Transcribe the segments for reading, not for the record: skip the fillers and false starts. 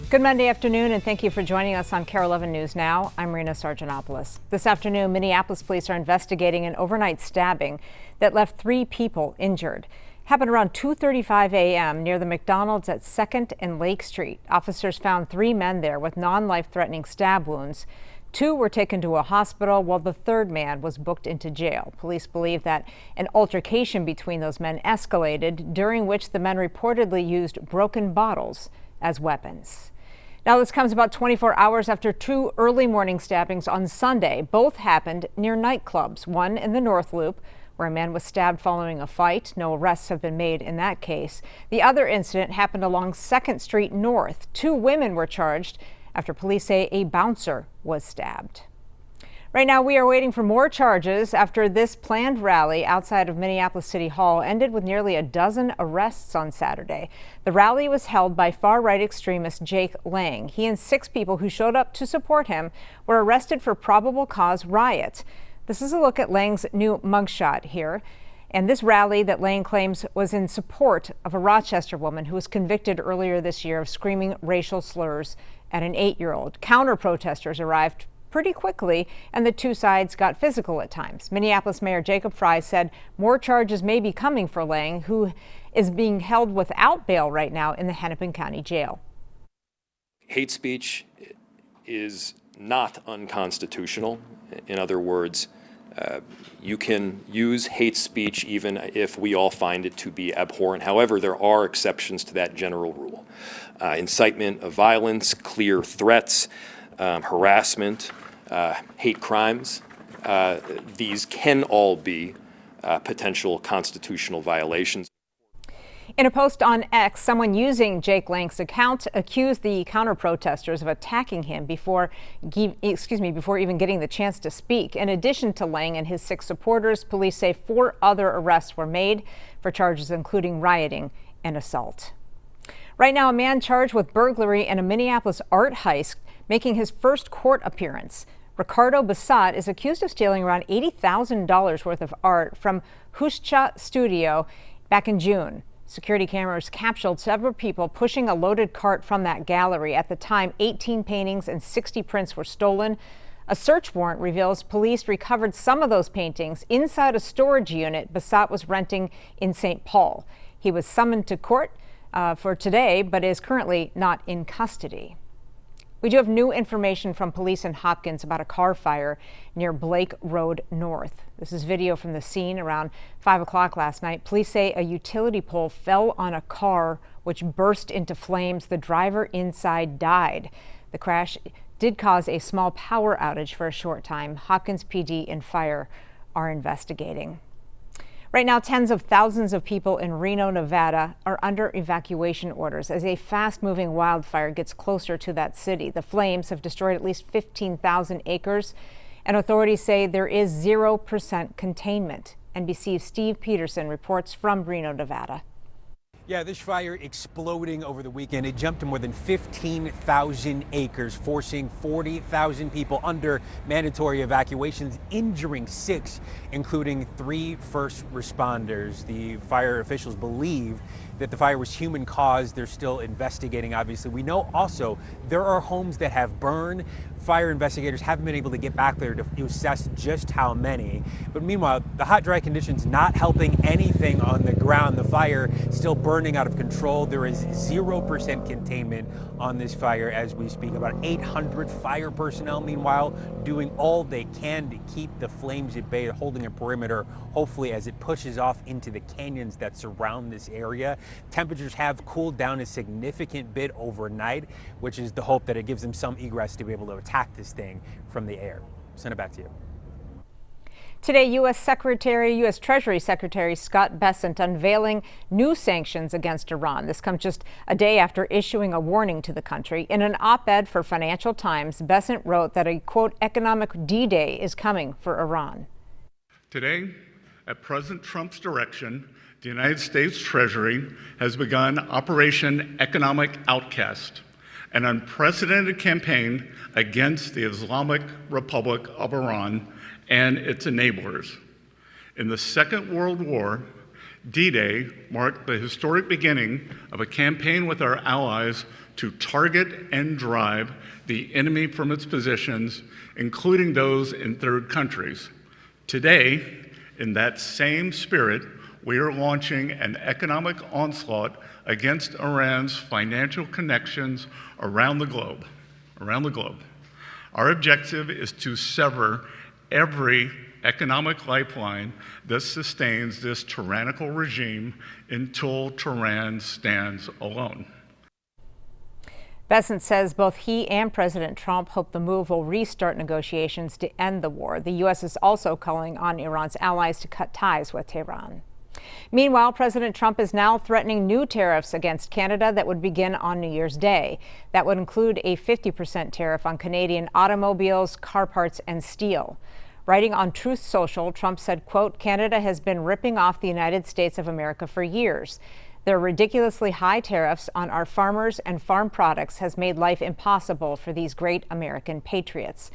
Good Monday afternoon, and thank you for joining us on KARE 11 News Now. I'm Reno. This afternoon, Minneapolis police are investigating an overnight stabbing that left 3 people injured. Happened around 2:35 a.m. near the McDonald's at 2nd and Lake Street. Officers found 3 men there with non-life-threatening stab wounds. 2 were taken to a hospital, while the 3rd man was booked into jail. Police believe that an altercation between those men escalated, during which the men reportedly used broken bottles as weapons. Now, this comes about 24 hours after 2 early morning stabbings on Sunday. Both happened near nightclubs, one in the North Loop, where a man was stabbed following a fight. No arrests have been made in that case. The other incident happened along 2nd Street North. 2 women were charged after police say a bouncer was stabbed. Right now, we are waiting for more charges after this planned rally outside of Minneapolis City Hall ended with nearly a dozen arrests on Saturday. The rally was held by far-right extremist Jake Lang. He and 6 people who showed up to support him were arrested for probable cause riot. This is a look at Lang's new mugshot here. And this rally that Lang claims was in support of a Rochester woman who was convicted earlier this year of screaming racial slurs at an 8-year-old. Counter-protesters arrived pretty quickly, and the 2 sides got physical at times. Minneapolis Mayor Jacob Frey said more charges may be coming for Lang, who is being held without bail right now in the Hennepin County Jail. Hate speech is not unconstitutional. In other words, you can use hate speech even if we all find it to be abhorrent. However, there are exceptions to that general rule. Incitement of violence, clear threats, harassment, hate crimes, these can all be potential constitutional violations. In a post on X, someone using Jake Lang's account accused the counter-protesters of attacking him before even getting the chance to speak. In addition to Lang and his 6 supporters, police say 4 other arrests were made for charges including rioting and assault. Right now, a man charged with burglary and a Minneapolis art heist making his first court appearance. Ricardo Bassat is accused of stealing around $80,000 worth of art from Hushcha Studio back in June. Security cameras captured several people pushing a loaded cart from that gallery. At the time, 18 paintings and 60 prints were stolen. A search warrant reveals police recovered some of those paintings inside a storage unit Bassat was renting in St. Paul. He was summoned to court for today, but is currently not in custody. We do have new information from police in Hopkins about a car fire near Blake Road North. This is video from the scene around 5 o'clock last night. Police say a utility pole fell on a car which burst into flames. The driver inside died. The crash did cause a small power outage for a short time. Hopkins PD and fire are investigating. Right now, tens of thousands of people in Reno, Nevada are under evacuation orders as a fast-moving wildfire gets closer to that city. The flames have destroyed at least 15,000 acres, and authorities say there is 0% containment. NBC's Steve Peterson reports from Reno, Nevada. Yeah, this fire exploding over the weekend. It jumped to more than 15,000 acres, forcing 40,000 people under mandatory evacuations, injuring 6, including 3 first responders. The fire officials believe that the fire was human caused. They're still investigating, obviously. We know also there are homes that have burned. Fire investigators haven't been able to get back there to assess just how many. But meanwhile, the hot, dry conditions not helping anything on the ground. The fire still burning out of control. There is 0% containment on this fire as we speak. About 800 fire personnel, meanwhile, doing all they can to keep the flames at bay, holding a perimeter, hopefully as it pushes off into the canyons that surround this area. Temperatures have cooled down a significant bit overnight, which is the hope that it gives them some egress to be able to attack this thing from the air. Send it back to you. Today, U.S. Treasury Secretary Scott Bessent unveiling new sanctions against Iran. This comes just a day after issuing a warning to the country. In an op-ed for Financial Times, Bessent wrote that a, quote, economic D-Day is coming for Iran. Today, at President Trump's direction, the United States Treasury has begun Operation Economic Outcast, an unprecedented campaign against the Islamic Republic of Iran and its enablers. In the Second World War, D-Day marked the historic beginning of a campaign with our allies to target and drive the enemy from its positions, including those in third countries. Today, in that same spirit, we are launching an economic onslaught against Iran's financial connections around the globe. Our objective is to sever every economic lifeline that sustains this tyrannical regime until Tehran stands alone. Bessent says both he and President Trump hope the move will restart negotiations to end the war. The U.S. is also calling on Iran's allies to cut ties with Tehran. Meanwhile, President Trump is now threatening new tariffs against Canada that would begin on New Year's Day. That would include a 50% tariff on Canadian automobiles, car parts, and steel. Writing on Truth Social, Trump said, quote, "Canada has been ripping off the United States of America for years. Their ridiculously high tariffs on our farmers and farm products has made life impossible for these great American patriots."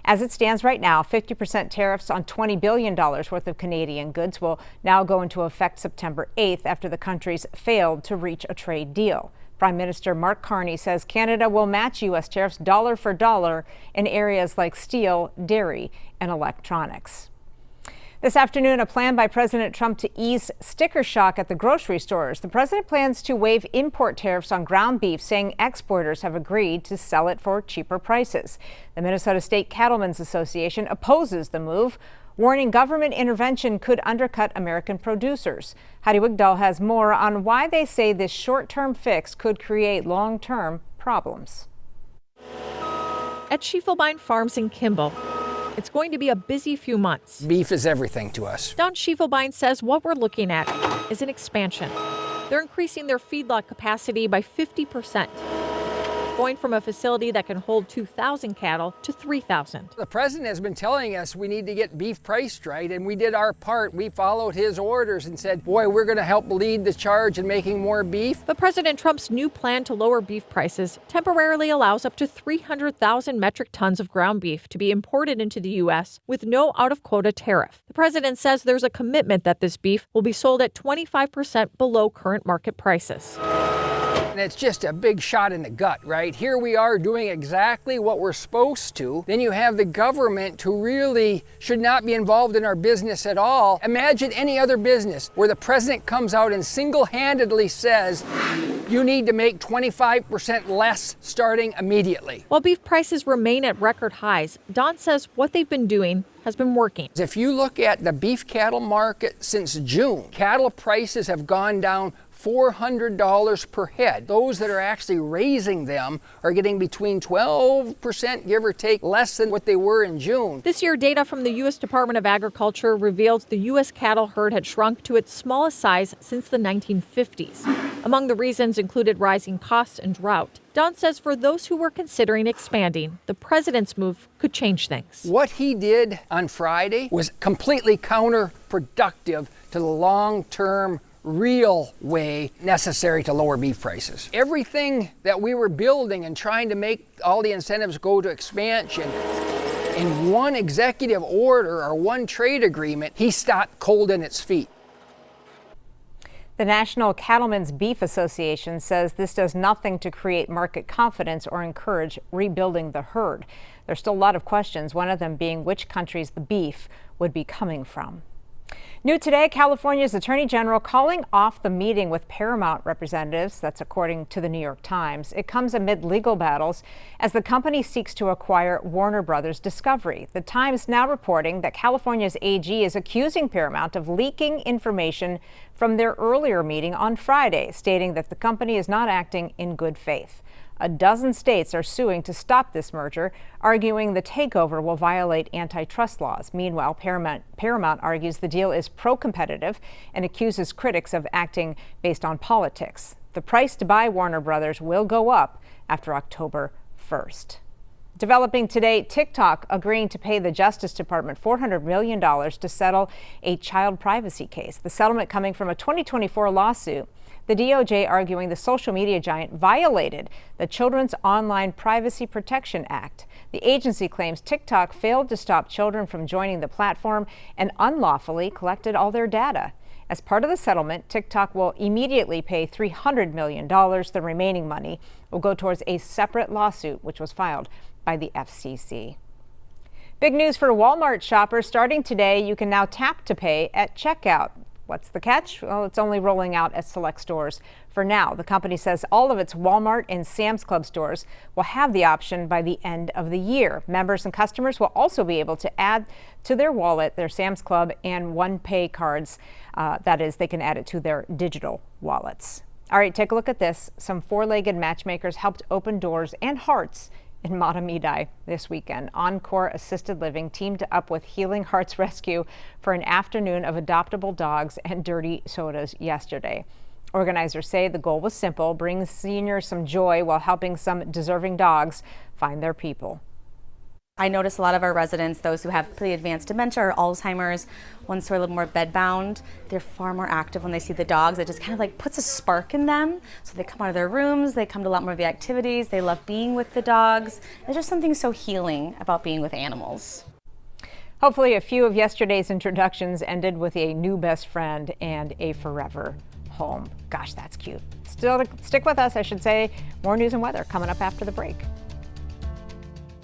As it stands right now, 50% tariffs on $20 billion worth of Canadian goods will now go into effect September 8th after the countries failed to reach a trade deal. Prime Minister Mark Carney says Canada will match U.S. tariffs dollar for dollar in areas like steel, dairy, and electronics. This afternoon, a plan by President Trump to ease sticker shock at the grocery stores. The president plans to waive import tariffs on ground beef, saying exporters have agreed to sell it for cheaper prices. The Minnesota State Cattlemen's Association opposes the move, warning government intervention could undercut American producers. Heidi Wigdahl has more on why they say this short-term fix could create long-term problems. At Schiefelbein Farms in Kimball, it's going to be a busy few months. Beef is everything to us. Don Schiefelbein says what we're looking at is an expansion. They're increasing their feedlot capacity by 50%, going from a facility that can hold 2,000 cattle to 3,000. The president has been telling us we need to get beef priced right, and we did our part. We followed his orders and said, boy, we're going to help lead the charge in making more beef. But President Trump's new plan to lower beef prices temporarily allows up to 300,000 metric tons of ground beef to be imported into the U.S. with no out-of-quota tariff. The president says there's a commitment that this beef will be sold at 25% below current market prices. And it's just a big shot in the gut, right? Here we are doing exactly what we're supposed to. Then you have the government who really should not be involved in our business at all. Imagine any other business where the president comes out and single-handedly says, you need to make 25% less starting immediately. While beef prices remain at record highs, Don says what they've been doing has been working. If you look at the beef cattle market since June, cattle prices have gone down $400 per head. Those that are actually raising them are getting between 12%, give or take, less than what they were in June. This year, data from the U.S. Department of Agriculture reveals the U.S. cattle herd had shrunk to its smallest size since the 1950s. Among the reasons included rising costs and drought. Don says for those who were considering expanding, the president's move could change things. What he did on Friday was completely counterproductive to the long-term real way necessary to lower beef prices. Everything that we were building and trying to make all the incentives go to expansion, in one executive order or one trade agreement, he stopped cold in its feet. The National Cattlemen's Beef Association says this does nothing to create market confidence or encourage rebuilding the herd. There's still a lot of questions, one of them being which countries the beef would be coming from. New today, California's Attorney General calling off the meeting with Paramount representatives. That's according to the New York Times. It comes amid legal battles as the company seeks to acquire Warner Brothers Discovery. The Times now reporting that California's AG is accusing Paramount of leaking information from their earlier meeting on Friday, stating that the company is not acting in good faith. A dozen states are suing to stop this merger, arguing the takeover will violate antitrust laws. Meanwhile, Paramount argues the deal is pro-competitive and accuses critics of acting based on politics. The price to buy Warner Brothers will go up after October 1st. Developing today, TikTok agreeing to pay the Justice Department $400 million to settle a child privacy case. The settlement coming from a 2024 lawsuit. The DOJ arguing the social media giant violated the Children's Online Privacy Protection Act. The agency claims TikTok failed to stop children from joining the platform and unlawfully collected all their data. As part of the settlement, TikTok will immediately pay $300 million. The remaining money will go towards a separate lawsuit, which was filed by the FCC. Big news for Walmart shoppers. Starting today, you can now tap to pay at checkout. What's the catch? Well, it's only rolling out at select stores for now. The company says all of its Walmart and Sam's Club stores will have the option by the end of the year. Members and customers will also be able to add to their wallet their Sam's Club and OnePay cards. That is, they can add it to their digital wallets. All right, take a look at this. Some four-legged matchmakers helped open doors and hearts in Mahtomedi this weekend. Encore Assisted Living teamed up with Healing Hearts Rescue for an afternoon of adoptable dogs and dirty sodas yesterday. Organizers say the goal was simple: bring seniors some joy while helping some deserving dogs find their people. I notice a lot of our residents, those who have pretty advanced dementia or Alzheimer's, ones who are a little more bedbound, they're far more active when they see the dogs. It just kind of like puts a spark in them. So they come out of their rooms, they come to a lot more of the activities, they love being with the dogs. There's just something so healing about being with animals. Hopefully a few of yesterday's introductions ended with a new best friend and a forever home. Gosh, that's cute. Still, stick with us, I should say. More news and weather coming up after the break.